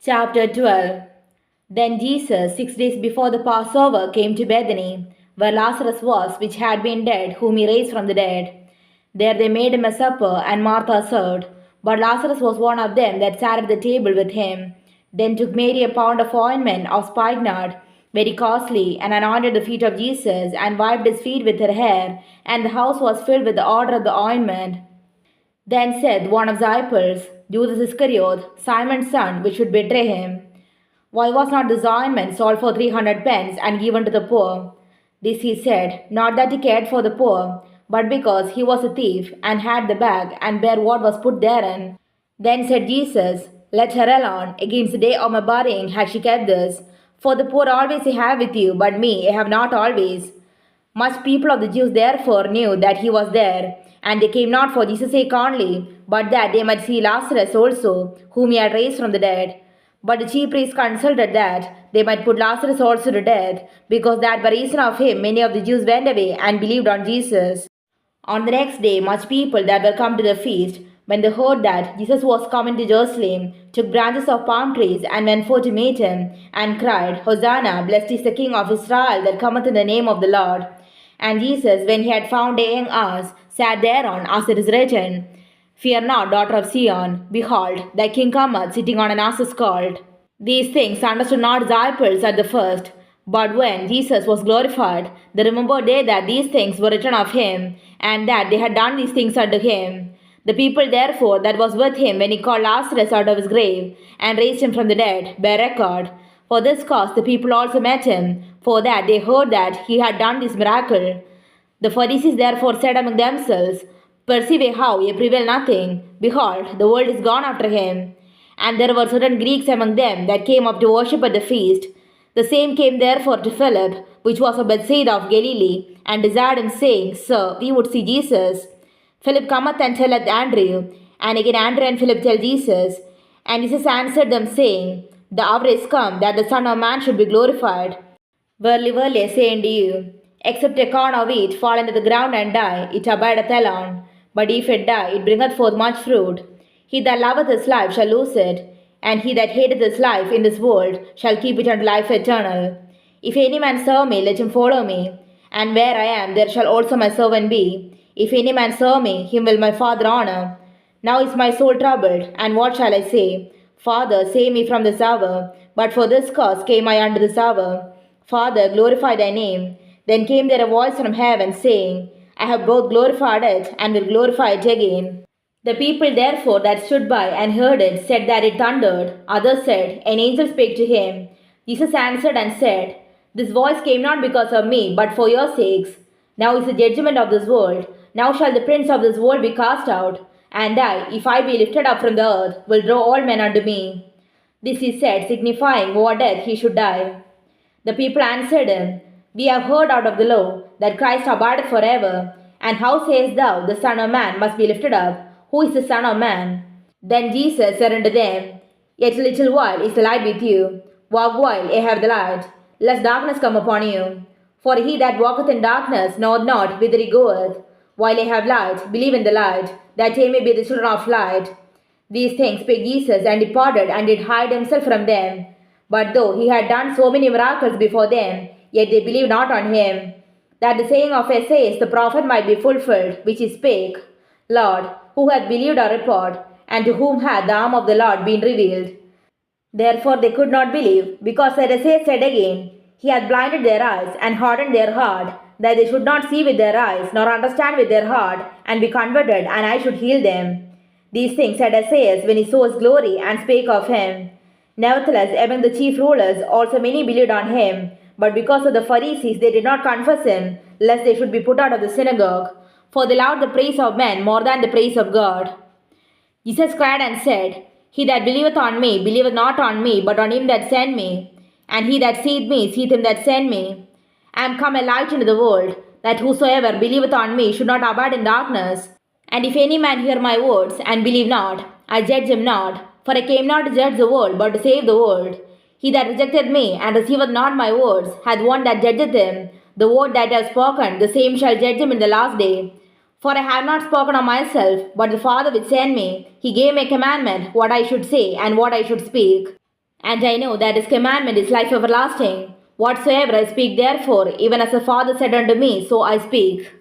Chapter 12. Then Jesus, 6 days before the Passover, came to Bethany, where Lazarus was, which had been dead, whom he raised from the dead. There they made him a supper, and Martha served. But Lazarus was one of them that sat at the table with him. Then took Mary a pound of ointment of spikenard, very costly, and anointed the feet of Jesus, and wiped his feet with her hair, and the house was filled with the odour of the ointment. Then said one of the disciples, Judas Iscariot, Simon's son, which should betray him, why was not this ointment sold for 300 pence and given to the poor? This he said, not that he cared for the poor, but because he was a thief, and had the bag, and bare what was put therein. Then said Jesus, let her alone, against the day of my burying had she kept this. For the poor always I have with you, but me I have not always. Much people of the Jews therefore knew that he was there, and they came not for Jesus' sake only, but that they might see Lazarus also, whom he had raised from the dead. But the chief priests consulted that they might put Lazarus also to death, because that by reason of him many of the Jews went away and believed on Jesus. On the next day much people that were come to the feast, when they heard that Jesus was coming to Jerusalem, took branches of palm trees and went forth to meet him, and cried, Hosanna, blessed is the King of Israel that cometh in the name of the Lord. And Jesus, when he had found a young ass, sat thereon, as it is written, Fear not, daughter of Zion, behold, thy king cometh sitting on an ass's colt. These things understood not disciples at the first, but when Jesus was glorified, they remembered they that these things were written of him, and that they had done these things unto him. The people therefore that was with him when he called Lazarus out of his grave, and raised him from the dead, bear record. For this cause the people also met him, for that they heard that he had done this miracle. The Pharisees therefore said among themselves, Perceive how ye prevail nothing. Behold, the world is gone after him. And there were certain Greeks among them that came up to worship at the feast. The same came therefore to Philip, which was of Bethsaida of Galilee, and desired him, saying, Sir, we would see Jesus. Philip cometh and telleth Andrew, and again Andrew and Philip tell Jesus. And Jesus answered them, saying, The hour is come that the Son of Man should be glorified. Verily, verily, I say unto you, except a corn of wheat fall into the ground and die, it abideth alone. But if it die, it bringeth forth much fruit. He that loveth his life shall lose it, and he that hateth his life in this world shall keep it unto life eternal. If any man serve me, let him follow me. And where I am, there shall also my servant be. If any man serve me, him will my Father honor. Now is my soul troubled, and what shall I say? Father, save me from this hour. But for this cause came I unto this hour. Father, glorify thy name. Then came there a voice from heaven, saying, I have both glorified it, and will glorify it again. The people therefore that stood by and heard it said that it thundered. Others said, An angel spake to him. Jesus answered and said, This voice came not because of me, but for your sakes. Now is the judgment of this world. Now shall the prince of this world be cast out. And I, if I be lifted up from the earth, will draw all men unto me. This he said, signifying what death he should die. The people answered him, We have heard out of the law that Christ abideth forever. And how sayest thou, the Son of Man must be lifted up? Who is the Son of Man? Then Jesus said unto them, Yet a little while is the light with you. Walk while ye have the light, lest darkness come upon you. For he that walketh in darkness knoweth not whither he goeth. While ye have light, believe in the light, that ye may be the children of light. These things spake Jesus, and departed, and did hide himself from them. But though he had done so many miracles before them, yet they believed not on him. That the saying of Esaias the prophet might be fulfilled, which he spake, Lord, who hath believed our report, and to whom hath the arm of the Lord been revealed? Therefore they could not believe, because Esaias said again, He hath blinded their eyes, and hardened their heart, that they should not see with their eyes, nor understand with their heart, and be converted, and I should heal them. These things said Esaias when he saw his glory, and spake of him. Nevertheless, among the chief rulers also many believed on him, but because of the Pharisees they did not confess him, lest they should be put out of the synagogue. For they loved the praise of men more than the praise of God. Jesus cried and said, He that believeth on me, believeth not on me, but on him that sent me. And he that seeth me, seeth him that sent me. I am come a light into the world, that whosoever believeth on me should not abide in darkness. And if any man hear my words, and believe not, I judge him not. For I came not to judge the world, but to save the world. He that rejected me, and receiveth not my words, hath one that judgeth him. The word that I have spoken, the same shall judge him in the last day. For I have not spoken of myself, but the Father which sent me, he gave me a commandment, what I should say, and what I should speak. And I know that his commandment is life everlasting. Whatsoever I speak therefore, even as the Father said unto me, so I speak.